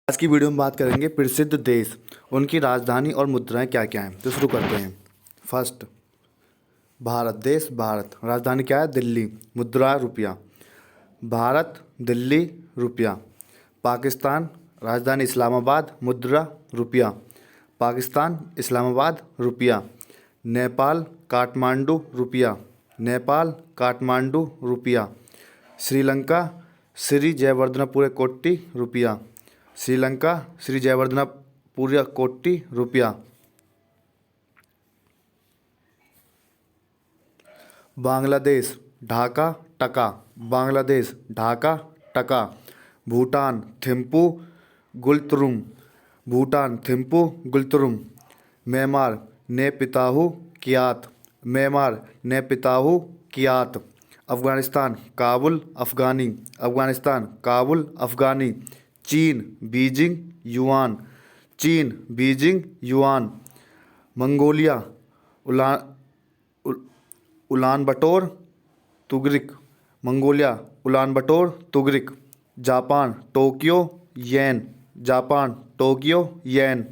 आज की वीडियो में बात करेंगे प्रसिद्ध देश, उनकी राजधानी और मुद्राएं क्या क्या हैं। तो शुरू करते हैं। फर्स्ट, भारत देश। भारत राजधानी क्या है? दिल्ली। मुद्रा रुपया। भारत दिल्ली रुपया। पाकिस्तान राजधानी इस्लामाबाद, मुद्रा रुपया। पाकिस्तान इस्लामाबाद रुपया। नेपाल काठमांडू रुपया। नेपाल काठमांडू रुपया। श्रीलंका श्री जयवर्धनपुर कोट्टी रुपया। श्रीलंका श्री जयवर्धनपुर कोट्टी रुपया। बांग्लादेश ढाका टका। Bangladesh Dhaka taka. Bhutan Thimphu ngultrum. Bhutan Thimphu ngultrum. Myanmar Naypyidaw kyat. Myanmar Naypyidaw kyat. Afghanistan Kabul afghani. Afghanistan Kabul afghani. चीन बीजिंग युआन। चीन Beijing yuan. Mongolia Ulan Bator tugrik. Mongolia Ulan Bator tugrik. Japan Tokyo yen. Japan Tokyo yen.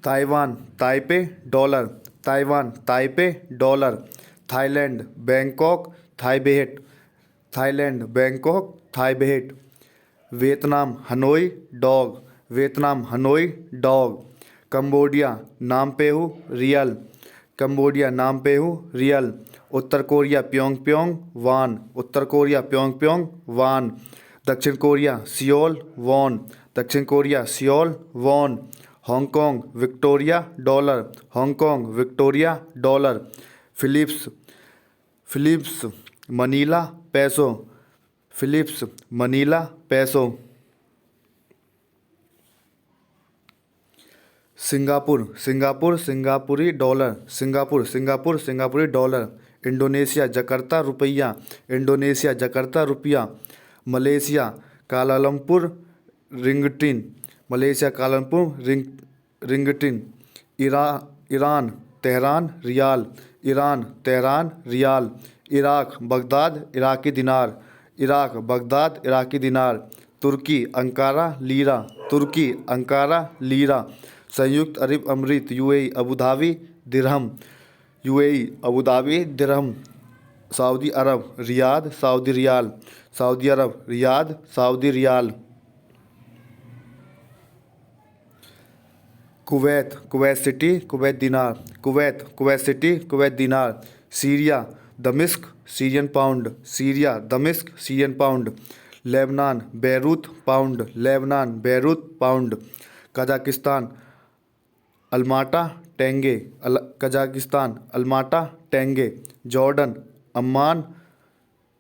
Taiwan Taipei dollar. Taiwan Taipei dollar. Thailand Bangkok Thai baht. Thailand Bangkok Thai baht. Vietnam Hanoi dong. Vietnam Hanoi dong. Cambodia Phnom Penh riel. Cambodia Phnom Penh riel. उत्तर Korea Pyongyang वान। उत्तर Korea Pyongyang won. दक्षिण Korea Seoul won. दक्षिण Korea Seoul won. Hong Kong Victoria dollar. Hong Kong Victoria dollar. Philippines Philippines Manila peso. Philippines Manila peso. Singapore Singapore सिंगापुरी dollar. Singapore Singapore सिंगापुरी dollar. Indonesia Jakarta रुपया। Indonesia Jakarta रुपया। Malaysia Kuala Lumpur ringgit. Malaysia Kuala Lumpur ringgit. Iran Tehran rial. Iran Tehran rial. Iraq Baghdad Iraqi dinar. Iraq Baghdad Iraqi dinar. Turkey Ankara lira. Turkey Ankara lira. संयुक्त Arab अमीरात UAE Abu Dhabi dirham. UAE Abu Dhabi dirham. Saudi Arab Riyadh Saudi riyal. Saudi Arab Riyadh Saudi riyal. Kuwait Kuwait City Kuwait dinar. Kuwait Kuwait City Kuwait dinar. Syria दमिश्क Syrian pound. Syria दमिश्क Syrian pound. Lebanon Beirut pound. Lebanon Beirut pound. Kazakhstan Almaty tenge. Kazakhstan Almaty tenge. Jordan Amman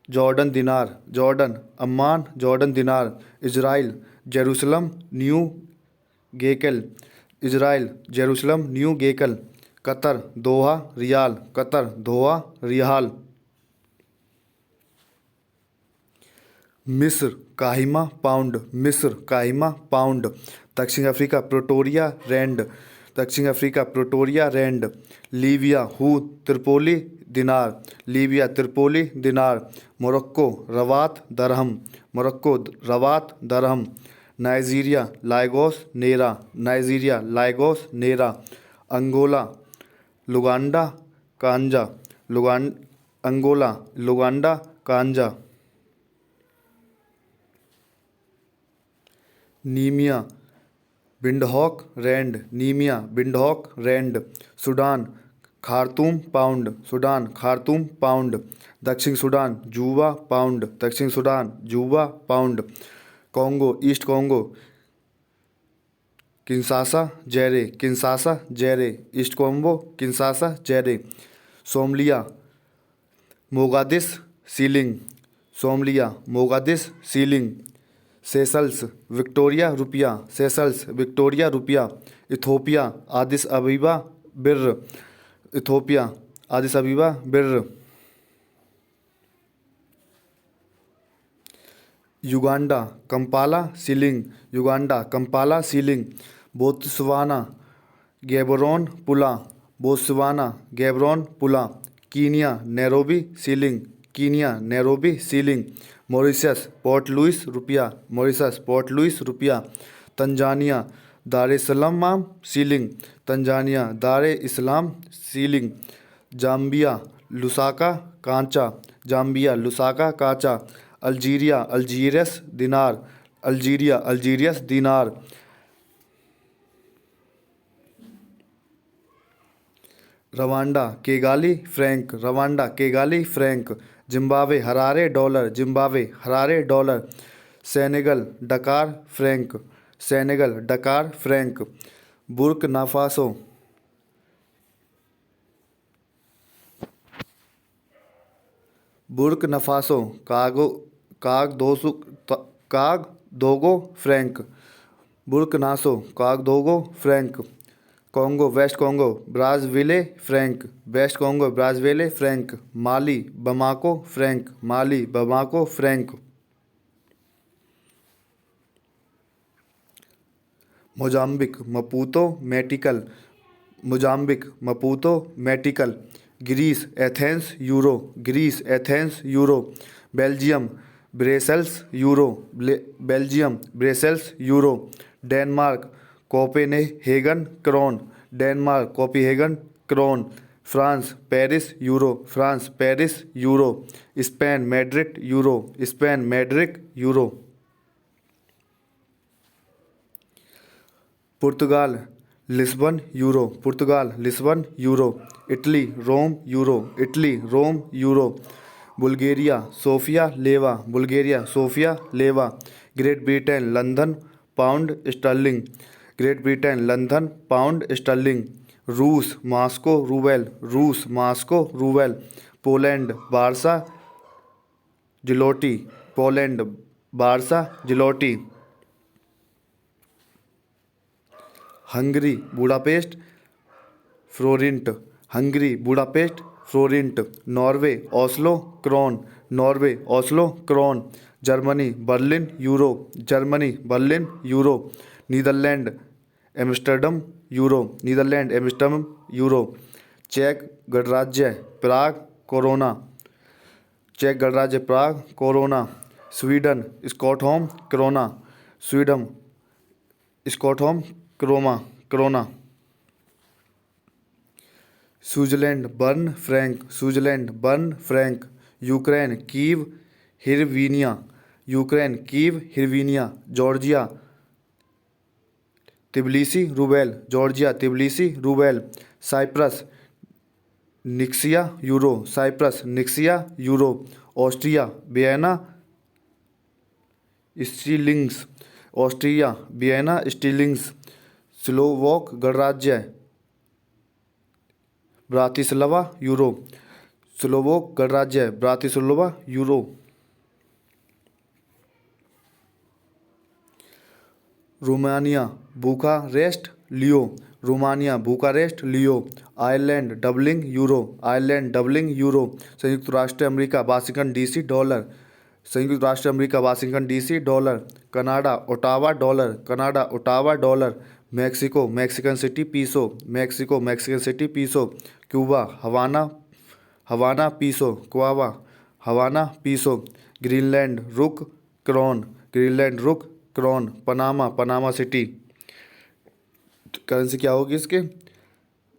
Jordan dinar. Jordan Amman Jordan dinar. Israel Jerusalem new shekel. Israel Jerusalem new shekel. Qatar Doha riyal. Qatar Doha riyal. मिस्र काहिमा pound. मिस्र काहिमा pound. दक्षिण Africa Pretoria rand. दक्षिण Africa Pretoria rand. Libya हू Tripoli dinar. Libya Tripoli dinar. Morocco Rabat dirham. Morocco Rabat dirham. Nigeria Lagos naira. Nigeria Lagos naira. Angola Luanda kwanza. Angola Luanda kwanza. Namibia Windhoek rand. Namibia Windhoek rand. Sudan Khartoum pound. Sudan Khartoum pound. दक्षिण Sudan Juba pound. दक्षिण Sudan Juba pound. Congo east Congo Kinshasa Zaire. Kinshasa Zaire. East Congo Kinshasa Zaire. Somalia Mogadishu ceiling. Somalia Mogadishu shilling. Seychelles Victoria रुपया। Seychelles Victoria रुपया। Ethiopia Addis Ababa birr. Ethiopia Addis Ababa birr. Uganda Kampala shilling. Uganda Kampala shilling. Botswana Gaborone pula. Botswana Gaborone pula. Kenya Nairobi shilling. Kenya Nairobi shilling. Mauritius Port Louis रुपया, Mauritius Port Louis रुपया। Tanzania Dar es Salaam shilling, Tanzania Dar es Salaam shilling. Zambia Lusaka kwacha, Zambia Lusaka kwacha. Algeria Algiers dinar, Algeria Algiers dinar. Rwanda Kigali franc, Rwanda Kigali Frank. Zimbabwe Harare dollar, Zimbabwe Harare dollar. Senegal Dakar franc, Senegal Dakar franc. Burkina Faso, Burkina Faso Ouagadougou franc, Burkina Faso Ouagadougou franc. Congo west Congo Brazzaville franc, west Congo Brazzaville franc. Mali Bamako franc, Mali Bamako franc. Mozambique Maputo metical, Mozambique Maputo metical. Greece Athens euro, Greece Athens euro. Belgium Brussels euro, Belgium Brussels euro. Denmark Copenhagen krone, Denmark Copenhagen krone. France Paris euro, France Paris euro. Spain Madrid euro, Spain Madrid euro. Portugal Lisbon euro, Portugal Lisbon euro. Italy Rome euro, Italy Rome euro. Bulgaria Sofia leva, Bulgaria Sofia leva. Great Britain London pound sterling, Great Britain London pound sterling. रूस Moscow rouble, रूस Moscow rouble. Poland Warsaw zloty, Poland Warsaw zloty. Hungary Budapest forint, Hungary Budapest forint. Norway Oslo krone, Norway Oslo krone. Germany Berlin euro, Germany Berlin euro. Netherland Amsterdam euro, Netherland Amsterdam euro. चेक गणराज्य Prague koruna, चेक गणराज्य Prague koruna. Sweden Stockholm krona, Sweden Stockholm krona krona. Switzerland Bern franc, Switzerland Bern franc. Ukraine Kiev hryvnia, Ukraine Kiev hryvnia. Georgia Tbilisi rouble, Georgia Tbilisi rouble. Cyprus Nicosia euro, Cyprus Nicosia euro. Austria Vienna schillings, Austria Vienna schillings. Slovak गणराज्य Bratislava euro, Slovak गणराज्य Bratislava euro. Romania Bucharest leu, Romania Bucharest leu. Ireland Dublin euro, Ireland Dublin euro. संयुक्त राष्ट्र America Washington DC dollar, संयुक्त राष्ट्र America Washington DC dollar. Canada Ottawa dollar, Canada Ottawa dollar. Mexico Mexican city peso, Mexico Mexican city peso. Cuba Havana Havana peso, Cuba Havana peso. Greenland रुक krone, Greenland रुक krone. Panama Panama city. Currency क्या होगी इसके?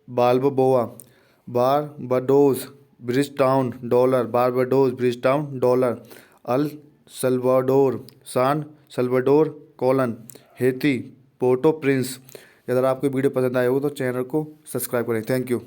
Balboa. Barbados Bridgetown dollar, Barbados Bridgetown dollar. El Salvador San Salvador colon. Haiti Port-au-Prince. अगर आपको video पसंद आया हो तो चैनल को सब्सक्राइब करें। Thank you.